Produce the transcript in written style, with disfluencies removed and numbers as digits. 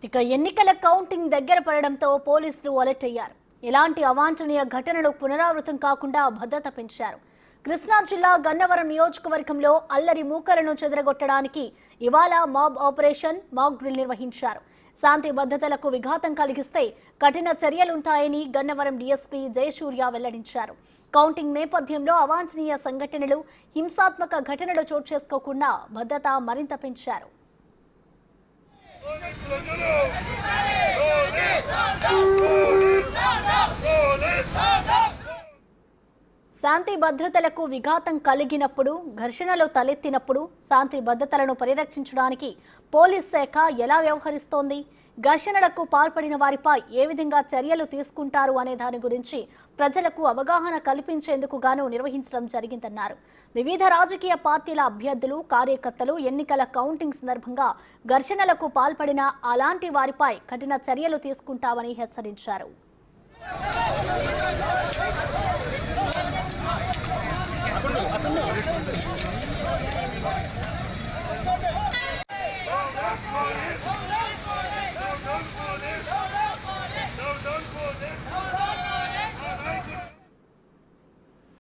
ఇక ఎన్నికల కౌంటింగ్ దగ్గర పడడంతో పోలీసులు అలర్ట్ అయ్యారు. ఇలాంటి అవాంఛనీయ ఘటనలు పునరావృతం కాకుండా భద్రత పెంచారు. కృష్ణా జిల్లా గన్నవరం నియోజకవర్గంలో అల్లరి మూకలను చెదరగొట్టడానికి ఇవాళ మాబ్ ఆపరేషన్ మాక్ డ్రిల్ నిర్వహించారు. శాంతి భద్రతలకు విఘాతం కలిగిస్తే కఠిన చర్యలుంటాయని గన్నవరం డీఎస్పీ జయసూర్య వెల్లడించారు. కౌంటింగ్ నేపథ్యంలో అవాంఛనీయ సంఘటనలు, హింసాత్మక ఘటనలు చోటు చేసుకోకుండా భద్రత మరింత పెంచారు. శాంతి భద్రతలకు విఘాతం కలిగినప్పుడు, ఘర్షణలు తలెత్తినప్పుడు శాంతి భద్రతలను పరిరక్షించడానికి పోలీస్ శాఖ ఎలా వ్యవహరిస్తోంది, ఘర్షణలకు పాల్పడిన వారిపై ఏ విధంగా చర్యలు తీసుకుంటారు అనే దాని గురించి ప్రజలకు అవగాహన కల్పించేందుకు గాను నిర్వహించడం జరిగిందన్నారు. వివిధ రాజకీయ పార్టీల అభ్యర్థులు, కార్యకర్తలు ఎన్నికల కౌంటింగ్ సందర్భంగా ఘర్షణలకు పాల్పడిన అలాంటి వారిపై కఠిన చర్యలు తీసుకుంటామని హెచ్చరించారు.